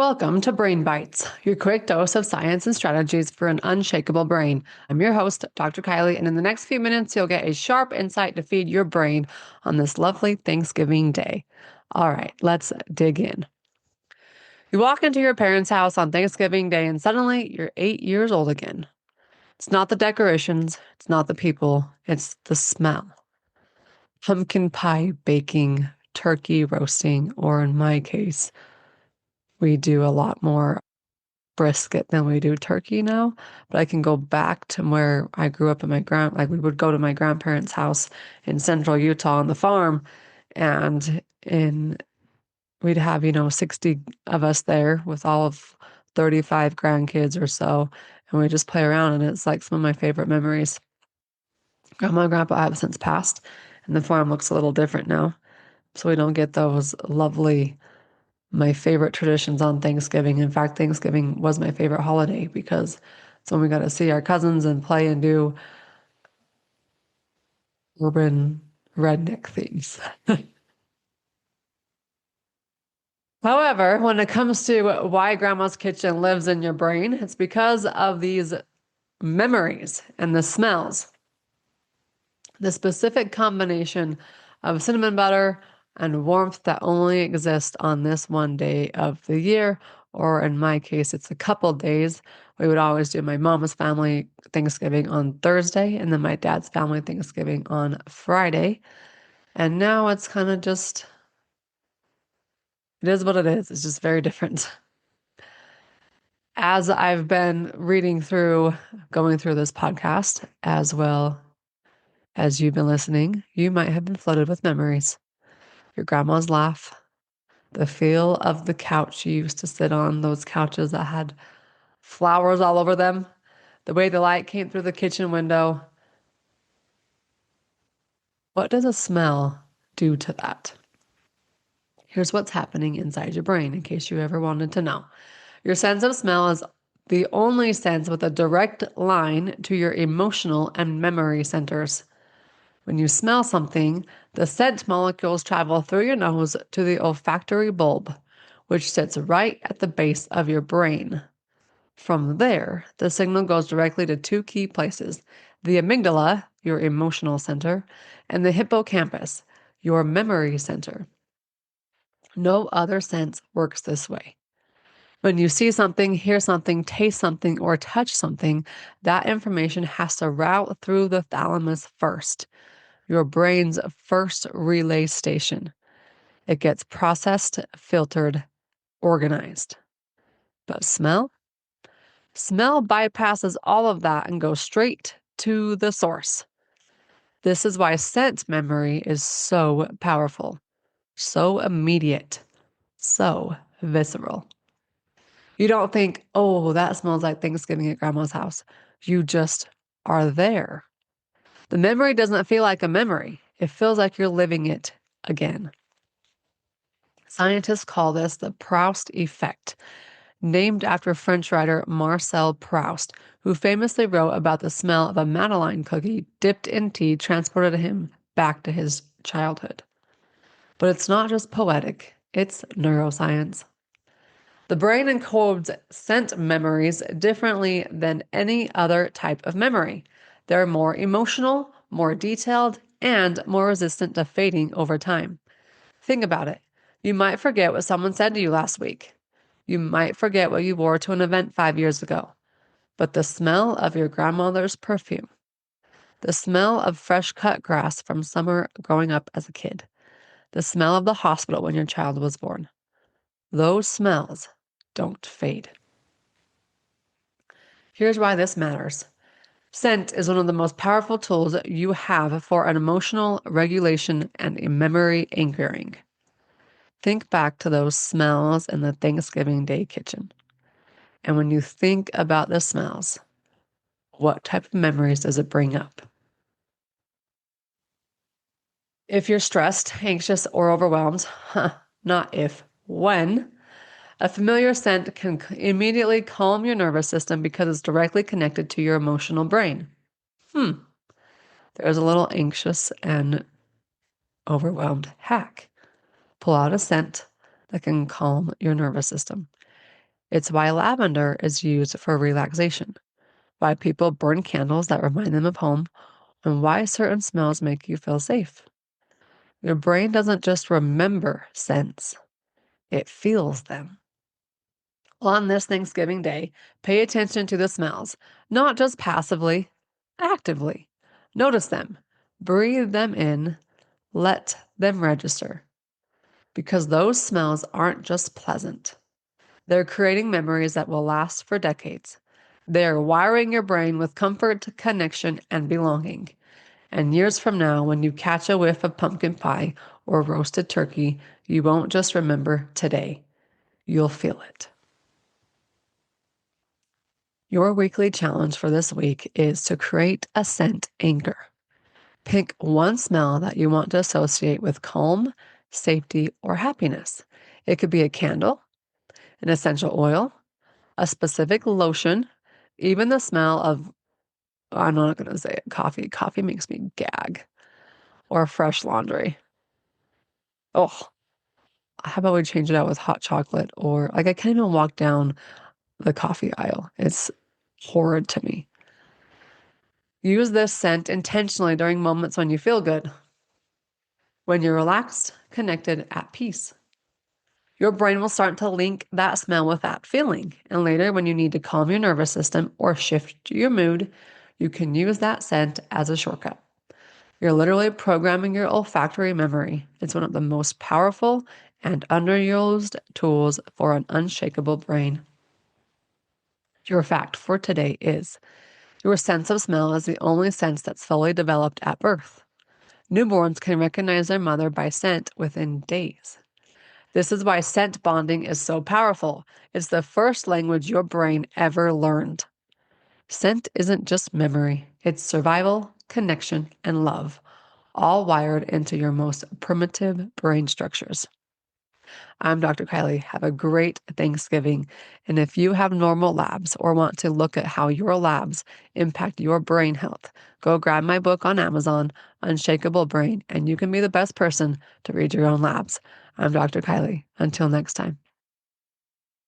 Welcome to Brain Bites, your quick dose of science and strategies for an unshakable brain. I'm your host, Dr. Kylie, and in the next few minutes, you'll get a sharp insight to feed your brain on this lovely Thanksgiving day. All right, let's dig in. You walk into your parents' house on Thanksgiving Day, and suddenly you're 8 years old again. It's not the decorations, it's not the people, it's the smell. Pumpkin pie baking, turkey roasting, or in my case, we do a lot more brisket than we do turkey now, but I can go back to where I grew up in we would go to my grandparents' house in central Utah on the farm, and we'd have, 60 of us there with all of 35 grandkids or so, and we just play around, and it's like some of my favorite memories. Grandma and Grandpa have since passed, and the farm looks a little different now, so we don't get those lovely my favorite traditions on Thanksgiving. In fact, Thanksgiving was my favorite holiday because it's when we got to see our cousins and play and do urban redneck things. However, when it comes to why Grandma's kitchen lives in your brain, it's because of these memories and the smells. The specific combination of cinnamon butter and warmth that only exists on this one day of the year, or in my case, it's a couple days. We would always do my mom's family Thanksgiving on Thursday, and then my dad's family Thanksgiving on Friday. And now it's kind of just, it is what it is. It's just very different. As I've been going through this podcast, as well as you've been listening, you might have been flooded with memories. Your grandma's laugh, the feel of the couch you used to sit on, those couches that had flowers all over them, the way the light came through the kitchen window. What does a smell do to that? Here's what's happening inside your brain, in case you ever wanted to know. Your sense of smell is the only sense with a direct line to your emotional and memory centers. When you smell something, the scent molecules travel through your nose to the olfactory bulb, which sits right at the base of your brain. From there, the signal goes directly to two key places: the amygdala, your emotional center, and the hippocampus, your memory center. No other sense works this way. When you see something, hear something, taste something, or touch something, that information has to route through the thalamus first, your brain's first relay station. It gets processed, filtered, organized. But smell? Smell bypasses all of that and goes straight to the source. This is why scent memory is so powerful, so immediate, so visceral. You don't think, oh, that smells like Thanksgiving at Grandma's house. You just are there. The memory doesn't feel like a memory. It feels like you're living it again. Scientists call this the Proust effect, named after French writer Marcel Proust, who famously wrote about the smell of a Madeleine cookie dipped in tea transported him back to his childhood. But it's not just poetic, it's neuroscience. The brain encodes scent memories differently than any other type of memory. They're more emotional, more detailed, and more resistant to fading over time. Think about it. You might forget what someone said to you last week. You might forget what you wore to an event 5 years ago. But the smell of your grandmother's perfume, the smell of fresh cut grass from summer growing up as a kid, the smell of the hospital when your child was born, those smells don't fade. Here's why this matters. Scent is one of the most powerful tools you have for an emotional regulation and a memory anchoring. Think back to those smells in the Thanksgiving Day kitchen. And when you think about the smells, what type of memories does it bring up? If you're stressed, anxious, or overwhelmed, not if, when, a familiar scent can immediately calm your nervous system because it's directly connected to your emotional brain. There's a little anxious and overwhelmed hack. Pull out a scent that can calm your nervous system. It's why lavender is used for relaxation, why people burn candles that remind them of home, and why certain smells make you feel safe. Your brain doesn't just remember scents, it feels them. On this Thanksgiving Day, pay attention to the smells, not just passively, actively. Notice them, breathe them in, let them register. Because those smells aren't just pleasant, they're creating memories that will last for decades. They're wiring your brain with comfort, connection, and belonging. And years from now, when you catch a whiff of pumpkin pie or roasted turkey, you won't just remember today, you'll feel it. Your weekly challenge for this week is to create a scent anchor. Pick one smell that you want to associate with calm, safety, or happiness. It could be a candle, an essential oil, a specific lotion, even the smell of, I'm not going to say it, coffee. Coffee makes me gag. Or fresh laundry. Oh, how about we change it out with hot chocolate? Or like I can't even walk down the coffee aisle. It's horrid to me. Use this scent intentionally during moments when you feel good, when you're relaxed, connected, at peace. Your brain will start to link that smell with that feeling. And later, when you need to calm your nervous system or shift your mood, you can use that scent as a shortcut. You're literally programming your olfactory memory. It's one of the most powerful and underused tools for an unshakable brain. Your fact for today is your sense of smell is the only sense that's fully developed at birth. Newborns can recognize their mother by scent within days. This is why scent bonding is so powerful. It's the first language your brain ever learned. Scent isn't just memory, it's survival, connection, and love, all wired into your most primitive brain structures. I'm Dr. Kylie. Have a great Thanksgiving. And if you have normal labs or want to look at how your labs impact your brain health, go grab my book on Amazon, Unshakeable Brain, and you can be the best person to read your own labs. I'm Dr. Kylie. Until next time.